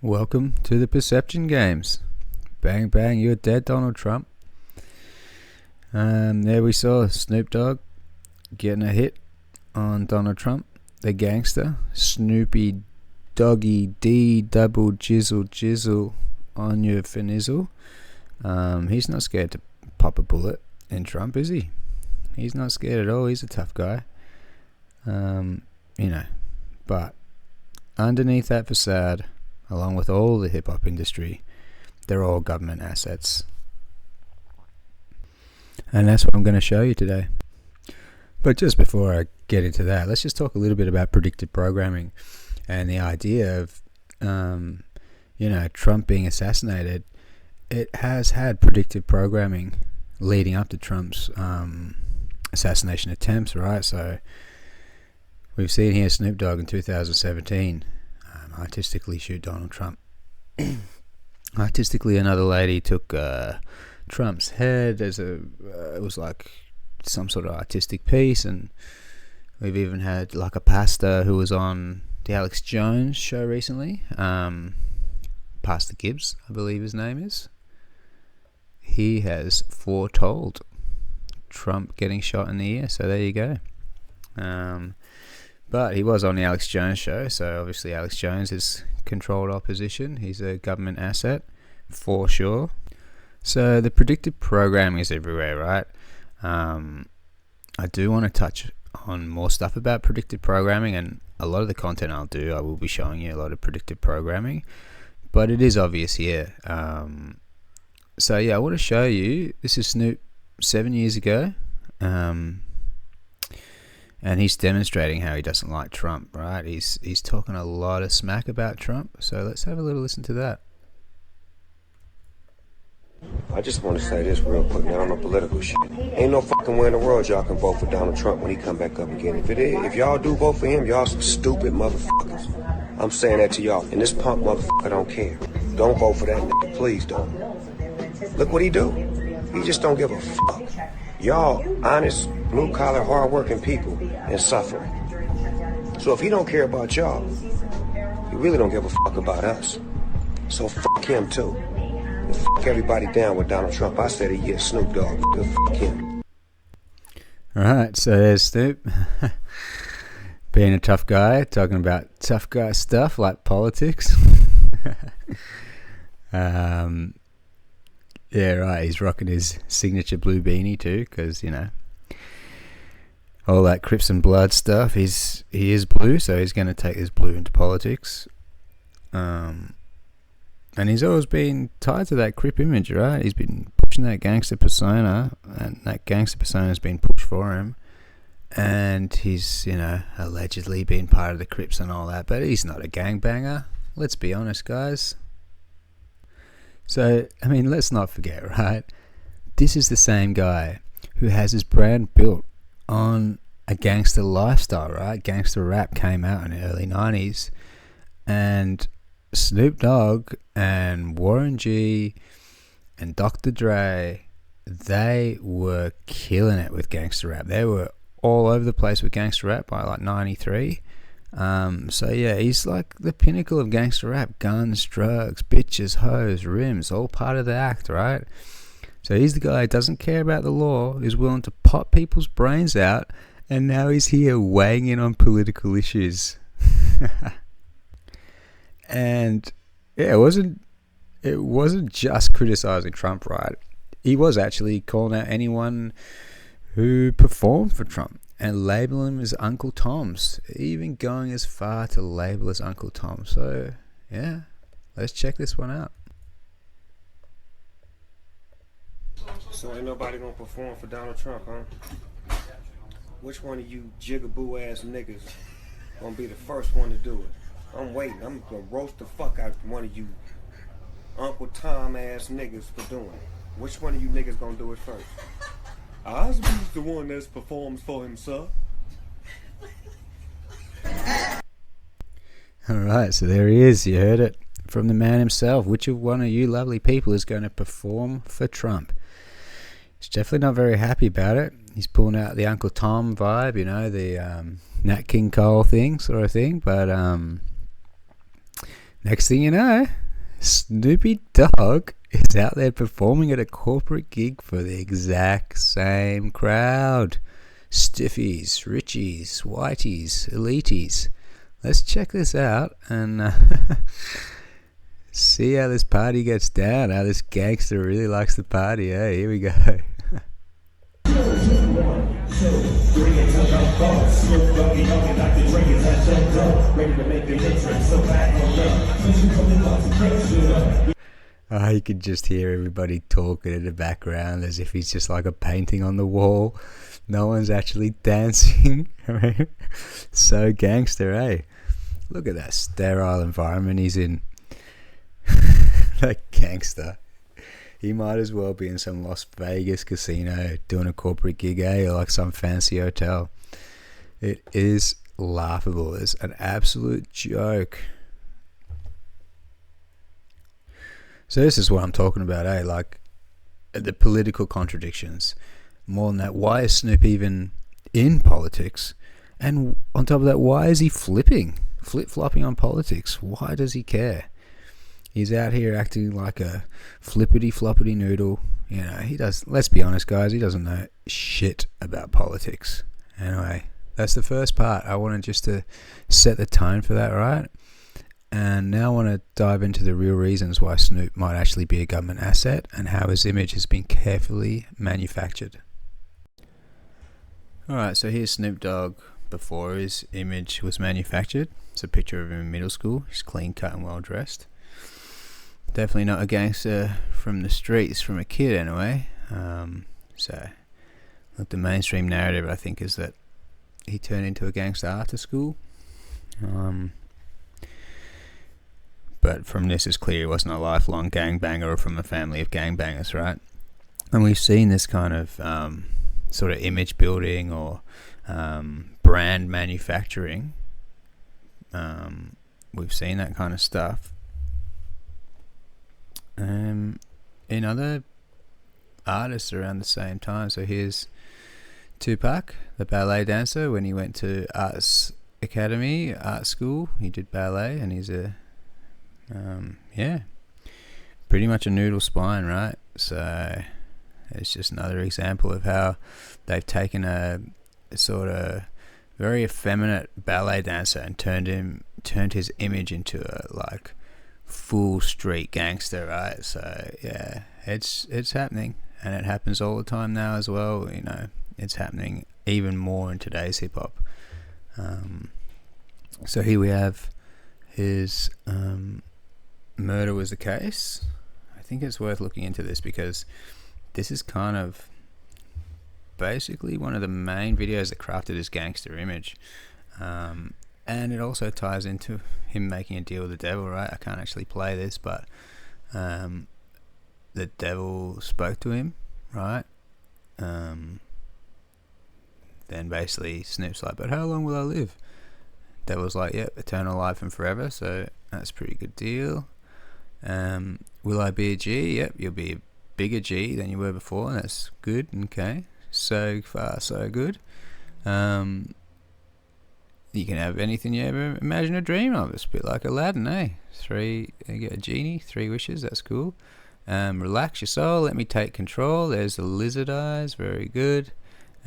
Welcome to the perception games. Bang bang, you're dead, Donald Trump. There we saw Snoop Dogg getting a hit on Donald Trump, the gangster. Snoopy Doggy D double jizzle on your finizzle. He's not scared to pop a bullet in Trump, is he? He's not scared at all. He's a tough guy. But underneath that facade, along with all the hip-hop industry, they're all government assets. And that's what I'm going to show you today. But just before I get into that, let's just talk a little bit about predictive programming and the idea of, Trump being assassinated. It has had predictive programming leading up to Trump's assassination attempts, right? So we've seen here Snoop Dogg in 2017 artistically shoot Donald Trump. Artistically, another lady took Trump's head as it was like some sort of artistic piece, and we've even had like a pastor who was on the Alex Jones show recently, Pastor Gibbs, I believe his name is. He has foretold Trump getting shot in the ear, so there you go. But he was on the Alex Jones show, so obviously Alex Jones is controlled opposition. He's a government asset, for sure. So the predictive programming is everywhere, right? I do want to touch on more stuff about predictive programming, and a lot of the content I will be showing you a lot of predictive programming, but it is obvious here. I want to show you, this is Snoop 7 years ago, and he's demonstrating how he doesn't like Trump, right? He's talking a lot of smack about Trump, so let's have a little listen to that. I just want to say this real quick, now on no political shit. Ain't no fucking way in the world y'all can vote for Donald Trump when he come back up again. If y'all do vote for him, y'all some stupid motherfuckers. I'm saying that to y'all, and this punk motherfucker don't care. Don't vote for that nigga, please don't. Look what he do. He just don't give a fuck. Y'all honest, blue-collar, hard-working people and suffering. So if he don't care about y'all, he really don't give a fuck about us. So fuck him too. And fuck everybody down with Donald Trump. I said he is Snoop Dogg. Fuck him. Alright, so there's Snoop. Being a tough guy, talking about tough guy stuff like politics. Yeah, right, he's rocking his signature blue beanie too, because, all that Crips and Blood stuff, he is blue, so he's going to take this blue into politics. And he's always been tied to that Crip image, right? He's been pushing that gangster persona, and that gangster persona has been pushed for him. And he's, allegedly been part of the Crips and all that, but he's not a gangbanger. Let's be honest, guys. So, let's not forget, right? This is the same guy who has his brand built on a gangster lifestyle, right? Gangster rap came out in the early 90s. And Snoop Dogg and Warren G and Dr. Dre, they were killing it with gangster rap. They were all over the place with gangster rap by like 93. He's like the pinnacle of gangster rap. Guns, drugs, bitches, hoes, rims, all part of the act, right? So he's the guy who doesn't care about the law, is willing to pop people's brains out, and now he's here weighing in on political issues. And yeah, it wasn't just criticizing Trump, right? He was actually calling out anyone who performed for Trump and labeling him as Uncle Tom's, even going as far to label as Uncle Tom. So yeah, let's check this one out. So ain't nobody gonna perform for Donald Trump, huh? Which one of you jigaboo ass niggas gonna be the first one to do it? I'm waiting. I'm gonna roast the fuck out one of you Uncle Tom ass niggas for doing it. Which one of you niggas gonna do it first? Osby's the one that performs for himself. Alright, so there he is. You heard it from the man himself. Which of one of you lovely people is going to perform for Trump? He's definitely not very happy about it. He's pulling out the Uncle Tom vibe, the Nat King Cole thing, sort of thing. But Next thing you know, Snoopy Dogg is out there performing at a corporate gig for the exact same crowd. Stiffies, richies, whiteys, elites. Let's check this out and see how this party gets down, how this gangster really likes the party. Hey, here we go. Oh, you could just hear everybody talking in the background as if he's just like a painting on the wall. No one's actually dancing. So gangster, eh? Look at that sterile environment he's in. That gangster. He might as well be in some Las Vegas casino doing a corporate gig, eh? Or like some fancy hotel. It is laughable. It's an absolute joke. So this is what I'm talking about, eh? Like the political contradictions. More than that, why is Snoop even in politics? And on top of that, why is he flip-flopping on politics? Why does he care? He's out here acting like a flippity-floppity noodle. You know, he does. Let's be honest, guys. He doesn't know shit about politics. Anyway, that's the first part. I wanted just to set the tone for that, right? And now I want to dive into the real reasons why Snoop might actually be a government asset and how his image has been carefully manufactured. Alright, so here's Snoop Dogg before his image was manufactured. It's a picture of him in middle school. He's clean cut and well dressed. Definitely not a gangster from the streets, from a kid anyway. So, look, the mainstream narrative, I think, is that he turned into a gangster after school. But from this it's clear he wasn't a lifelong gangbanger or from a family of gangbangers, right? And we've seen this kind of sort of image building or brand manufacturing. We've seen that kind of stuff in other artists around the same time. So here's Tupac, the ballet dancer, when he went to art school. He did ballet, and he's a pretty much a noodle spine, right? So it's just another example of how they've taken a sort of very effeminate ballet dancer and turned his image into a like full street gangster, right? So yeah, it's happening, and it happens all the time now as well. You know, it's happening even more in today's hip hop. So here we have his murder was the case. I think it's worth looking into this because this is kind of basically one of the main videos that crafted his gangster image, and it also ties into him making a deal with the devil, right? I can't actually play this, but the devil spoke to him, right? Then basically Snoop's like, but how long will I live? Devil's like, yep, eternal life and forever, so that's a pretty good deal. Will I be a G? Yep, you'll be a bigger G than you were before, and that's good. Okay, so far so good. You can have anything you ever imagine or dream of. It's a bit like Aladdin, eh? You get a genie, 3 wishes, that's cool. Relax your soul, let me take control. There's the lizard eyes, very good.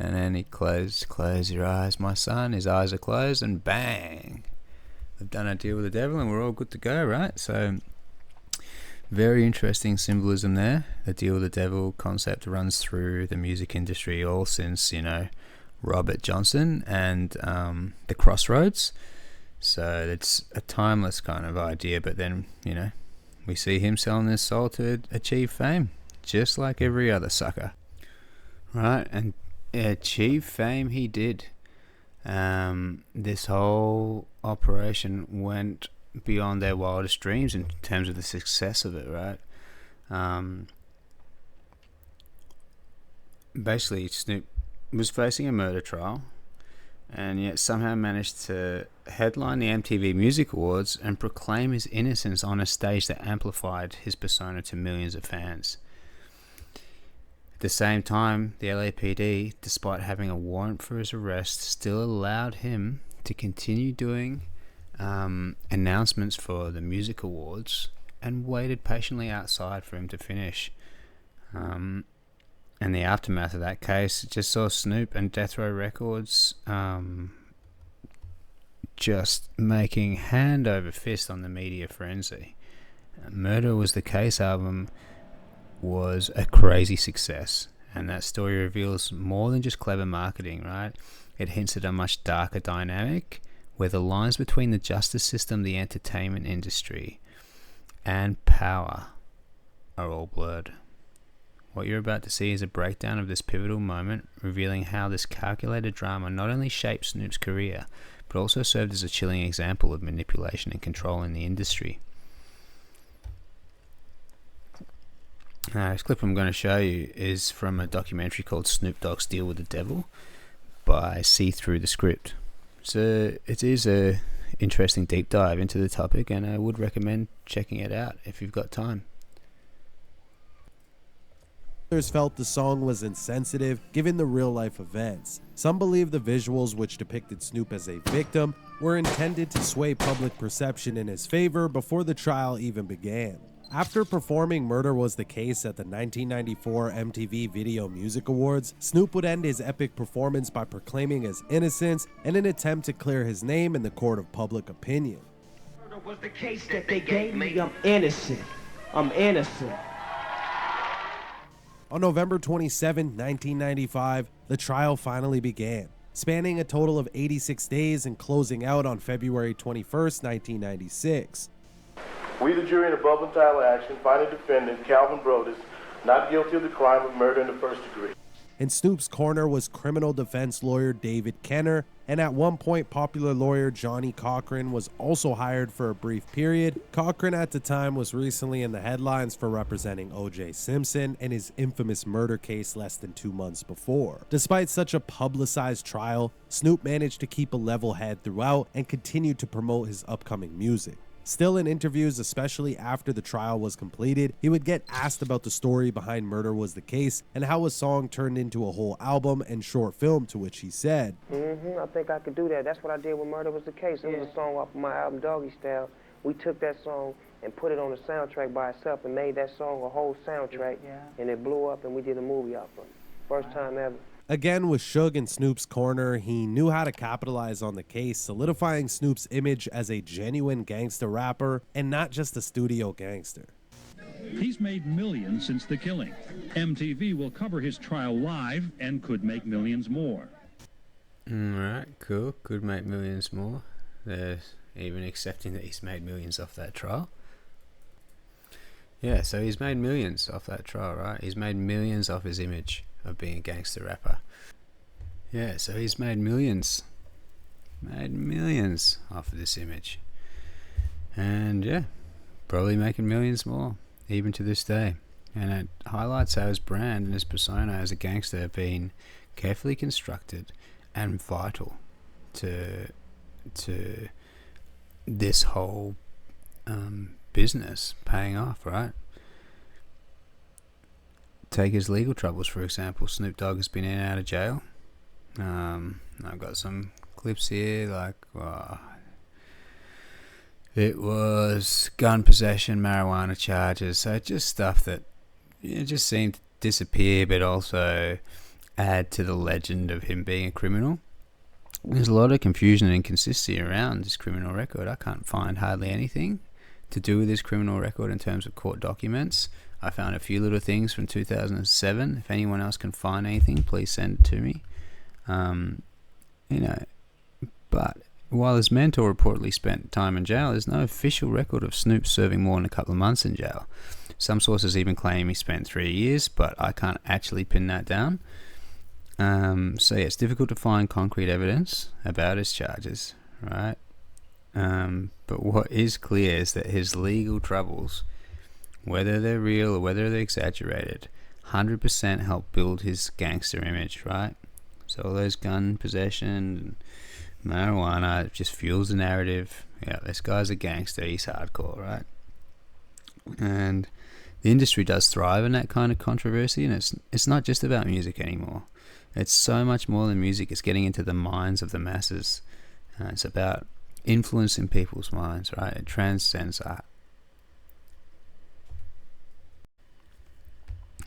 And then he close your eyes, my son. His eyes are closed, and bang, they've done a deal with the devil, and we're all good to go, right? So very interesting symbolism there. The deal with the devil concept runs through the music industry all since, you know, Robert Johnson and the Crossroads. So it's a timeless kind of idea, but then, you know, we see him selling his soul to achieve fame, just like every other sucker, right? And achieve fame he did. This whole operation went beyond their wildest dreams in terms of the success of it, right? Basically, Snoop was facing a murder trial, and yet somehow managed to headline the MTV Music Awards and proclaim his innocence on a stage that amplified his persona to millions of fans. At the same time, the LAPD, despite having a warrant for his arrest, still allowed him to continue doing announcements for the music awards and waited patiently outside for him to finish. And the aftermath of that case just saw Snoop and Death Row Records just making hand over fist on the media frenzy. Murder Was the Case album was a crazy success, and that story reveals more than just clever marketing, right? It hints at a much darker dynamic where the lines between the justice system, the entertainment industry, and power are all blurred. What you're about to see is a breakdown of this pivotal moment, revealing how this calculated drama not only shaped Snoop's career, but also served as a chilling example of manipulation and control in the industry. This clip I'm going to show you is from a documentary called Snoop Dogg's Deal with the Devil by See Through the Script. So it is a interesting deep dive into the topic, and I would recommend checking it out if you've got time. Others felt the song was insensitive given the real-life events. Some believe the visuals, which depicted Snoop as a victim, were intended to sway public perception in his favor before the trial even began. After performing Murder Was the Case at the 1994 MTV Video Music Awards, Snoop would end his epic performance by proclaiming his innocence in an attempt to clear his name in the court of public opinion. Murder was the case that they gave me. I'm innocent. I'm innocent. On November 27, 1995, the trial finally began, spanning a total of 86 days and closing out on February 21, 1996. We, the jury in above entitled action, find the defendant, Calvin Brodus, not guilty of the crime of murder in the first degree. In Snoop's corner was criminal defense lawyer David Kenner, and at one point popular lawyer Johnny Cochran was also hired for a brief period. Cochran at the time was recently in the headlines for representing O.J. Simpson in his infamous murder case less than 2 months before. Despite such a publicized trial, Snoop managed to keep a level head throughout and continued to promote his upcoming music. Still, in interviews, especially after the trial was completed, he would get asked about the story behind Murder Was the Case and how a song turned into a whole album and short film, to which he said, I think I could do that. That's what I did with Murder Was the Case. It was a song off of my album Doggy Style. We took that song and put it on the soundtrack by itself and made that song a whole soundtrack, and it blew up and we did a movie off of it. First time ever. Again, with Suge in Snoop's corner, he knew how to capitalize on the case, solidifying Snoop's image as a genuine gangsta rapper and not just a studio gangster. He's made millions since the killing. MTV will cover his trial live and could make millions more. Alright, cool. Could make millions more. They're even accepting that he's made millions off that trial. Yeah, so he's made millions off that trial, right? He's made millions off his image of being a gangster rapper. Yeah, so he's made millions off of this image. And yeah, probably making millions more, even to this day. And it highlights how his brand and his persona as a gangster have been carefully constructed and vital to this whole business paying off, right? Take his legal troubles, for example. Snoop Dogg has been in and out of jail. I've got some clips here, like it was gun possession, marijuana charges, so just stuff that just seemed to disappear, but also add to the legend of him being a criminal. There's a lot of confusion and inconsistency around his criminal record. I can't find hardly anything to do with his criminal record in terms of court documents. I found a few little things from 2007. If anyone else can find anything, please send it to me. But while his mentor reportedly spent time in jail, there's no official record of Snoop serving more than a couple of months in jail. Some sources even claim he spent 3 years, but I can't actually pin that down. So yeah, it's difficult to find concrete evidence about his charges, right? But what is clear is that his legal troubles, whether they're real or whether they're exaggerated, 100% help build his gangster image, right? So all those gun possession, marijuana, just fuels the narrative. Yeah, this guy's a gangster, he's hardcore, right? And the industry does thrive in that kind of controversy, and it's not just about music anymore. It's so much more than music. It's getting into the minds of the masses. It's about influencing people's minds, right? It transcends art.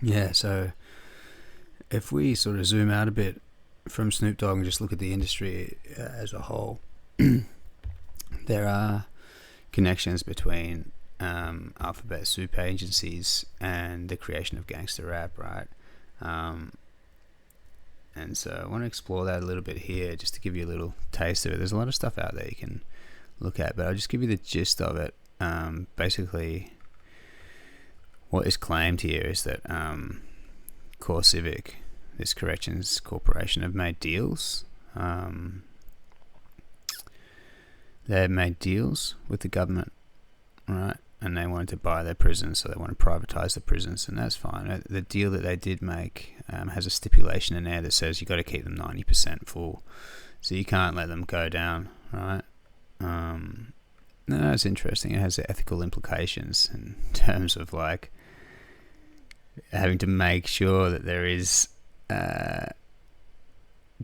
Yeah, so if we sort of zoom out a bit from Snoop Dogg and just look at the industry as a whole, there are connections between alphabet soup agencies and the creation of gangster rap, right? And so I want to explore that a little bit here, just to give you a little taste of it. There's a lot of stuff out there you can look at, but I'll just give you the gist of it. Basically, what is claimed here is that Core Civic, this corrections corporation, have made deals. They made deals with the government, right? And they wanted to buy their prisons, so they want to privatize the prisons, and that's fine. The deal that they did make has a stipulation in there that says you got to keep them 90% full, so you can't let them go down, right? No, it's interesting. It has ethical implications in terms of like having to make sure that there is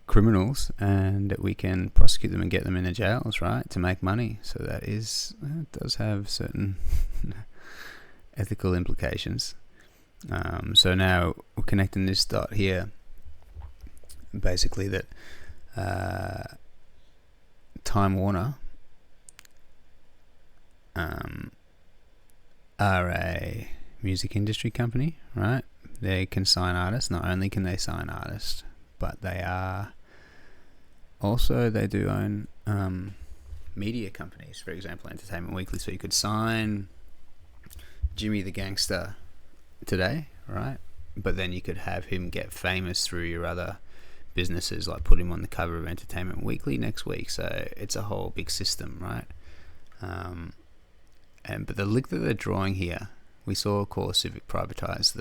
criminals and that we can prosecute them and get them in the jails, right, to make money. So that is, it does have certain ethical implications. So now we're connecting this dot here, basically that Time Warner are a music industry company, right? They can sign artists. Not only can they sign artists, but they are also, they do own media companies. For example, Entertainment Weekly. So you could sign Jimmy the Gangsta today, right? But then you could have him get famous through your other businesses, like put him on the cover of Entertainment Weekly next week. So it's a whole big system, right? But the link that they're drawing here, we saw Core Civic privatize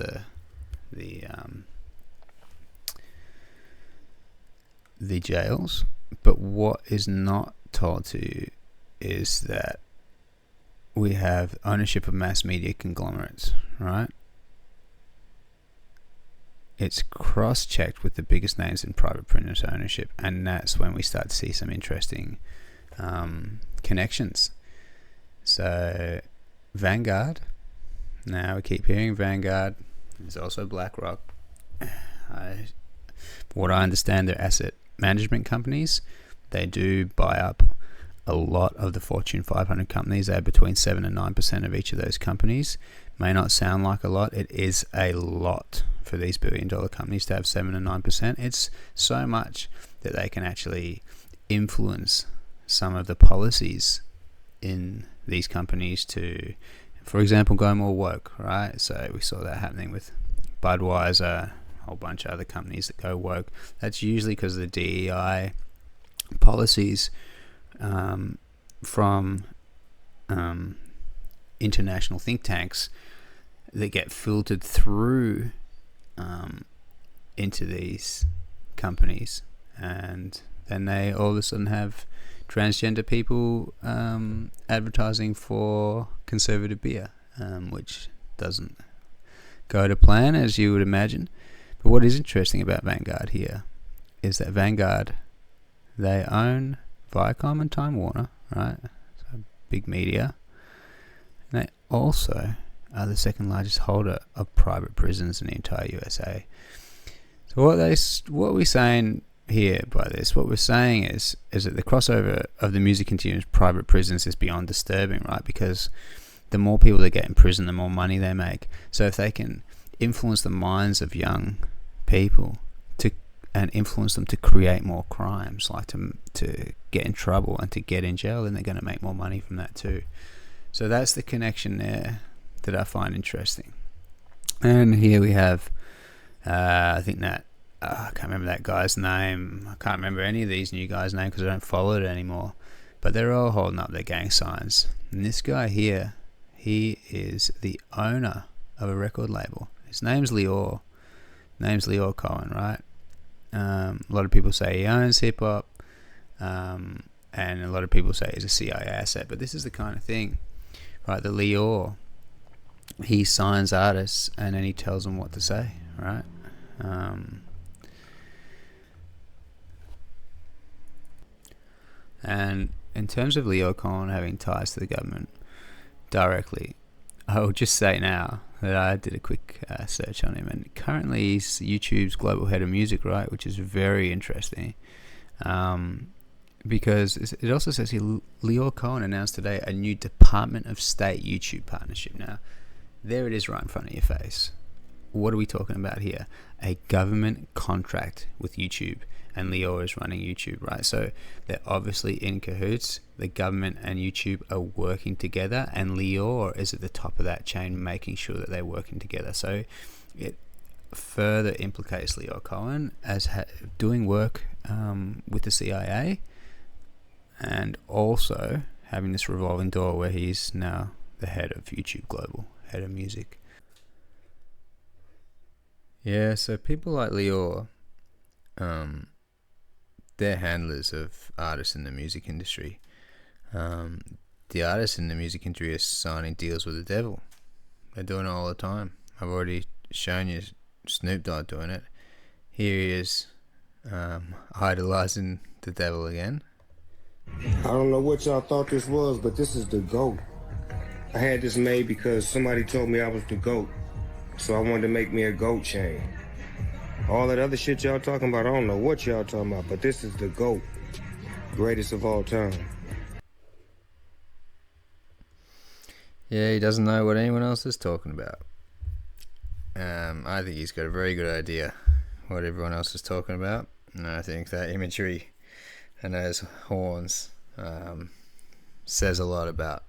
the jails, but what is not told to you is that we have ownership of mass media conglomerates, right? It's cross-checked with the biggest names in private printers ownership, and that's when we start to see some interesting connections. So Vanguard, now we keep hearing Vanguard, there's also BlackRock. What I understand, they're asset management companies. They do buy up a lot of the Fortune 500 companies. They have between 7 and 9% of each of those companies. May not sound like a lot. It is a lot for these billion-dollar companies to have 7 and 9%. It's so much that they can actually influence some of the policies in these companies to, for example, go more woke, right? So we saw that happening with Budweiser, a whole bunch of other companies that go woke. That's usually because of the DEI policies from international think tanks that get filtered through into these companies, and then they all of a sudden have transgender people advertising for conservative beer, which doesn't go to plan, as you would imagine. But what is interesting about Vanguard here is that Vanguard, they own Viacom and Time Warner, right? So big media. And they also are the second largest holder of private prisons in the entire USA. So what we're saying here by this, what we're saying is that the crossover of the music continuum private prisons is beyond disturbing, right? Because the more people that get in prison, the more money they make. So if they can influence the minds of young people and influence them to create more crimes, like to get in trouble and to get in jail, then they're going to make more money from that too. So that's the connection there that I find interesting. And here we have, I think that, I can't remember that guy's name. I can't remember any of these new guys' names because I don't follow it anymore. But they're all holding up their gang signs. And this guy here, he is the owner of a record label. His name's Lior. Cohen, right? A lot of people say he owns hip hop, and a lot of people say he's a CIA asset. But this is the kind of thing, right? The Lior, he signs artists and then he tells them what to say, right? And in terms of Leo Cohen having ties to the government directly, I will just say now that I did a quick search on him, and currently he's YouTube's global head of music, right? Which is very interesting, because it also says here Leo Cohen announced today a new Department of State YouTube partnership. Now, there it is right in front of your face. What are we talking about here? A government contract with YouTube, and Leo is running YouTube, right? So they're obviously in cahoots. The government and YouTube are working together, and Leo is at the top of that chain, making sure that they're working together. So it further implicates Leo Cohen as doing work with the CIA, and also having this revolving door where he's now the head of YouTube Global, head of music. Yeah, so people like Leo, they're handlers of artists in the music industry. The artists in the music industry are signing deals with the devil. They're doing it all the time. I've already shown you Snoop Dogg doing it. Here he is, idolizing the devil again. I don't know what y'all thought this was, but this is the GOAT. I had this made because somebody told me I was the GOAT. So I wanted to make me a GOAT chain. All that other shit y'all talking about, I don't know what y'all talking about, but this is the GOAT. Greatest of all time. Yeah, he doesn't know what anyone else is talking about. I think he's got a very good idea what everyone else is talking about. And I think that imagery and those horns says a lot about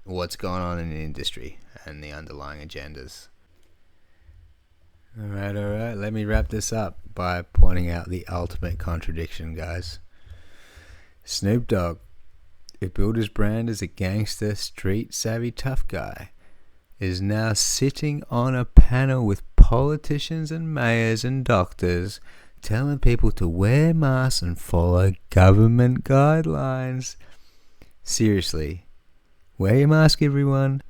what's going on in the industry and the underlying agendas. Alright, let me wrap this up by pointing out the ultimate contradiction, guys. Snoop Dogg, who built his brand as a gangster, street savvy tough guy, is now sitting on a panel with politicians and mayors and doctors telling people to wear masks and follow government guidelines. Seriously, wear your mask, everyone,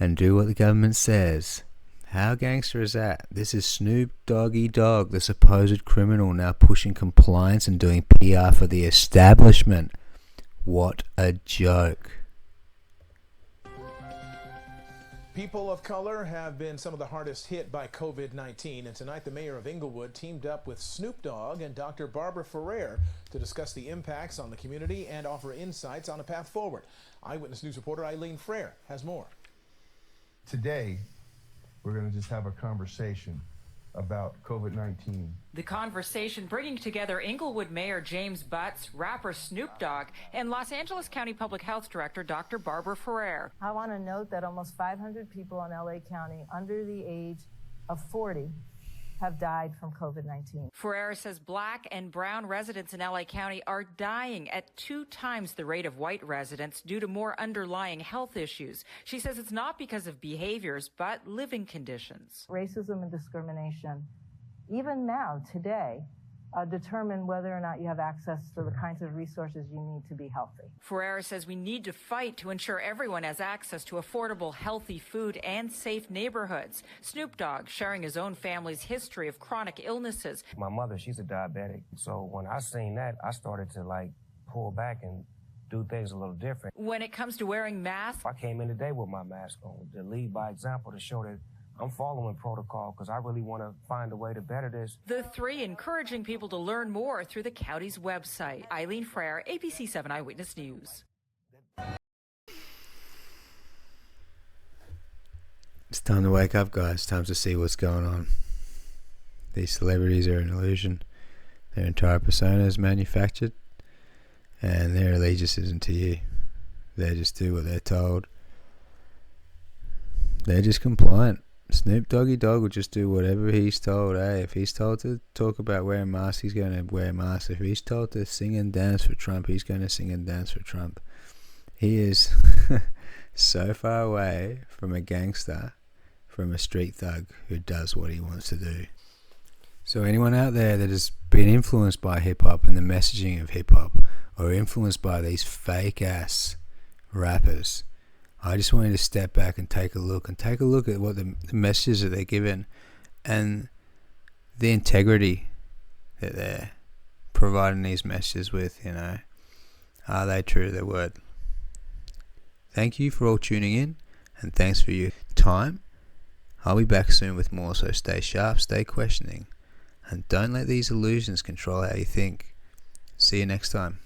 and do what the government says. How gangster is that? This is Snoop Doggy Dogg, the supposed criminal, now pushing compliance and doing PR for the establishment. What a joke. People of color have been some of the hardest hit by COVID-19, and tonight the mayor of Inglewood teamed up with Snoop Dogg and Dr. Barbara Ferrer to discuss the impacts on the community and offer insights on a path forward. Eyewitness News reporter Eileen Frere has more. Today, we're going to just have a conversation about COVID-19. The conversation bringing together Inglewood Mayor James Butts, rapper Snoop Dogg, and Los Angeles County Public Health Director Dr. Barbara Ferrer. I want to note that almost 500 people in LA County under the age of 40 have died from COVID-19. Ferrer says black and brown residents in LA County are dying at 2 times the rate of white residents due to more underlying health issues. She says it's not because of behaviors, but living conditions. Racism and discrimination, even now, today, determine whether or not you have access to the kinds of resources you need to be healthy. Ferrer says we need to fight to ensure everyone has access to affordable, healthy food and safe neighborhoods. Snoop Dogg sharing his own family's history of chronic illnesses. My mother, she's a diabetic. So when I seen that, I started to pull back and do things a little different. When it comes to wearing masks, I came in today with my mask on to lead by example, to show that I'm following protocol because I really want to find a way to better this. The 3 encouraging people to learn more through the county's website. Eileen Frere, ABC 7 Eyewitness News. It's time to wake up, guys. Time to see what's going on. These celebrities are an illusion. Their entire persona is manufactured, and their allegiance isn't to you. They just do what they're told. They're just compliant. Snoop Doggy Dogg will just do whatever he's told. Hey, if he's told to talk about wearing masks, he's going to wear masks. If he's told to sing and dance for Trump, he's going to sing and dance for Trump. He is so far away from a gangster, from a street thug who does what he wants to do. So anyone out there that has been influenced by hip-hop and the messaging of hip-hop, or influenced by these fake-ass rappers, I just wanted to step back and take a look at what the messages that they're given and the integrity that they're providing these messages with, you know. Are they true to their word? Thank you for all tuning in, and thanks for your time. I'll be back soon with more, so stay sharp, stay questioning, and don't let these illusions control how you think. See you next time.